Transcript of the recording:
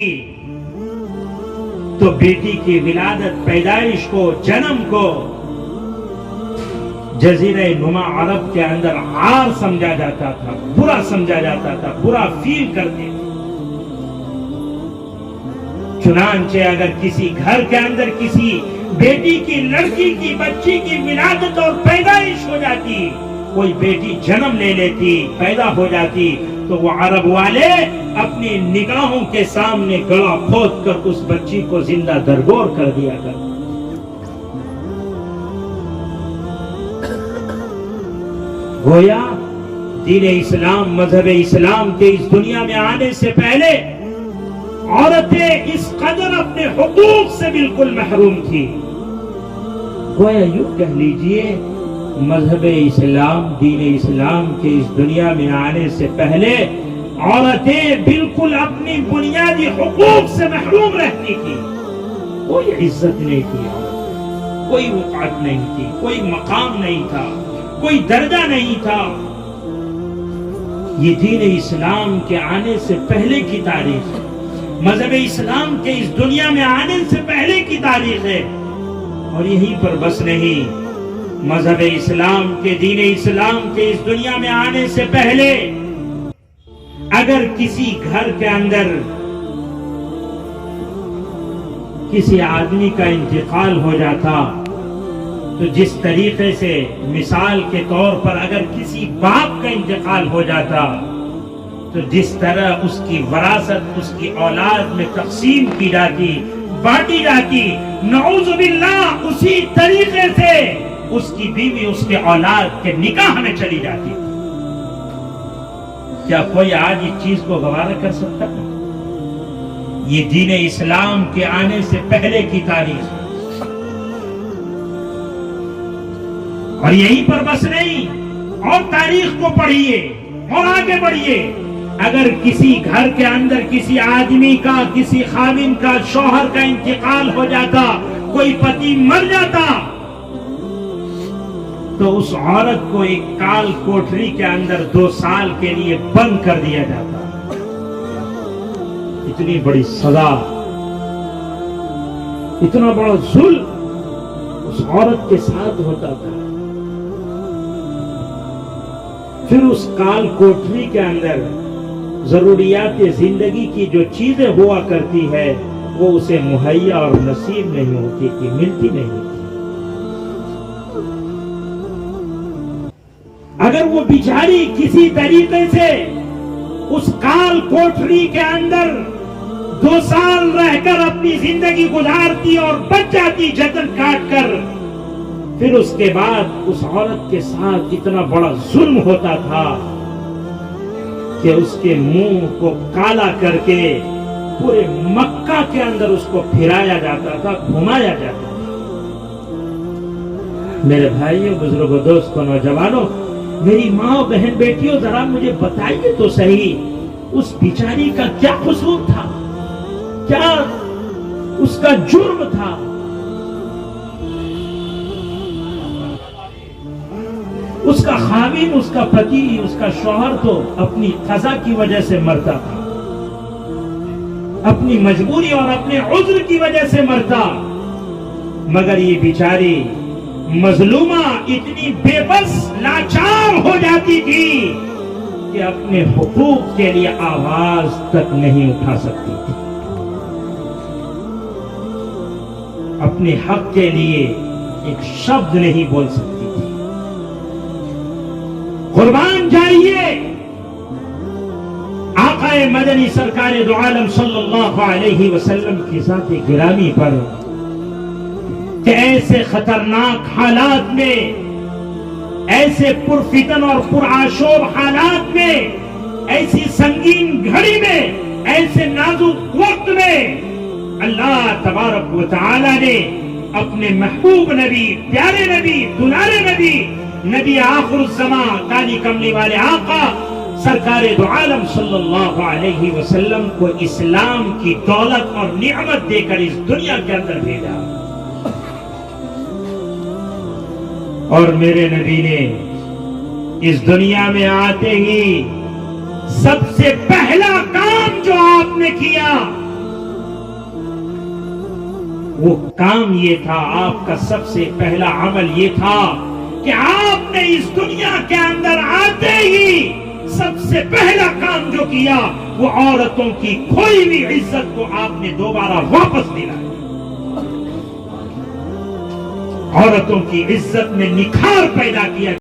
تو بیٹی کی ولادت، پیدائش کو، جنم کو جزیرہ نما عرب کے اندر عار سمجھا جاتا تھا، برا سمجھا جاتا تھا، برا فیل کرتے تھے۔ چنانچہ اگر کسی گھر کے اندر کسی بیٹی کی، لڑکی کی، بچی کی ولادت اور پیدائش ہو جاتی، کوئی بیٹی جنم لے لیتی، پیدا ہو جاتی، تو وہ عرب والے اپنی نگاہوں کے سامنے گڑھا کھود کر اس بچی کو زندہ درگور کر دیا کرتے۔ گویا دین اسلام، مذہب اسلام کے اس دنیا میں آنے سے پہلے عورتیں اس قدر اپنے حقوق سے بالکل محروم تھی۔ گویا یوں کہہ لیجئے مذہب اسلام، دین اسلام کے اس دنیا میں آنے سے پہلے عورتیں بالکل اپنی بنیادی حقوق سے محروم رہتی تھی۔ کوئی عزت نہیں تھی، کوئی وقعت نہیں تھی، کوئی مقام نہیں تھا، کوئی درجہ نہیں تھا۔ یہ دین اسلام کے آنے سے پہلے کی تاریخ ہے، مذہب اسلام کے اس دنیا میں آنے سے پہلے کی تاریخ ہے۔ اور یہیں پر بس نہیں، مذہب اسلام کے، دین اسلام کے اس دنیا میں آنے سے پہلے اگر کسی گھر کے اندر کسی آدمی کا انتقال ہو جاتا تو جس طریقے سے، مثال کے طور پر اگر کسی باپ کا انتقال ہو جاتا تو جس طرح اس کی وراثت اس کی اولاد میں تقسیم کی جاتی، بانٹی جاتی، نعوذ باللہ اسی طریقے سے اس کی بیوی، اس کے اولاد کے نکاح میں چلی جاتی۔ کیا کوئی آج اس چیز کو گوارا کر سکتا ہے؟ یہ دین اسلام کے آنے سے پہلے کی تاریخ ہے۔ اور یہیں پر بس نہیں، اور تاریخ کو پڑھیے اور آگے بڑھیے۔ اگر کسی گھر کے اندر کسی آدمی کا، کسی خاوند کا، شوہر کا انتقال ہو جاتا، کوئی پتی مر جاتا، تو اس عورت کو ایک کال کوٹری کے اندر 2 سال کے لیے بند کر دیا جاتا۔ اتنی بڑی سزا، اتنا بڑا ظلم اس عورت کے ساتھ ہوتا تھا۔ پھر اس کال کوٹری کے اندر ضروریات زندگی کی جو چیزیں ہوا کرتی ہے وہ اسے مہیا اور نصیب نہیں ہوتی تھی، ملتی نہیں تھی۔ اگر وہ بیچاری کسی طریقے سے اس کال کوٹری کے اندر 2 سال رہ کر اپنی زندگی گزارتی اور بچ جاتی جتن کاٹ کر، پھر اس کے بعد اس عورت کے ساتھ اتنا بڑا ظلم ہوتا تھا کہ اس کے منہ کو کالا کر کے پورے مکہ کے اندر اس کو پھرایا جاتا تھا، گھمایا جاتا تھا۔ میرے بھائیوں، بزرگوں، دوستوں، نوجوانوں، میری ماں، بہن، بیٹیوں، ذرا مجھے بتائیے تو صحیح، اس بیچاری کا کیا قصور تھا؟ کیا اس کا جرم تھا؟ اس کا خاوند، اس کا پتی، اس کا شوہر تو اپنی قضا کی وجہ سے مرتا تھا، اپنی مجبوری اور اپنے عذر کی وجہ سے مرتا، مگر یہ بیچاری مظلومہ اتنی بے بس، لاچار ہو جاتی تھی کہ اپنے حقوق کے لیے آواز تک نہیں اٹھا سکتی تھی، اپنے حق کے لیے ایک شبد نہیں بول سکتی تھی۔ قربان جائیے آقا مدنی سرکار دو عالم صلی اللہ علیہ وسلم کی ذات گرامی پر کہ ایسے خطرناک حالات میں، ایسے پرفتن اور پرآشوب حالات میں، ایسی سنگین گھڑی میں، ایسے نازک وقت میں اللہ تبارک و تعالی نے اپنے محبوب نبی، پیارے نبی، دلارے نبی، نبی آخر الزمان، کالی کملی والے آقا سرکار دو عالم صلی اللہ علیہ وسلم کو اسلام کی دولت اور نعمت دے کر اس دنیا کے اندر بھیجا۔ اور میرے نبی نے اس دنیا میں آتے ہی سب سے پہلا کام جو آپ نے کیا وہ کام یہ تھا، آپ کا سب سے پہلا عمل یہ تھا کہ آپ نے اس دنیا کے اندر آتے ہی سب سے پہلا کام جو کیا وہ عورتوں کی کھوئی ہوئی عزت کو آپ نے دوبارہ واپس دلایا، عورتوں کی عزت میں نکھار پیدا کیا۔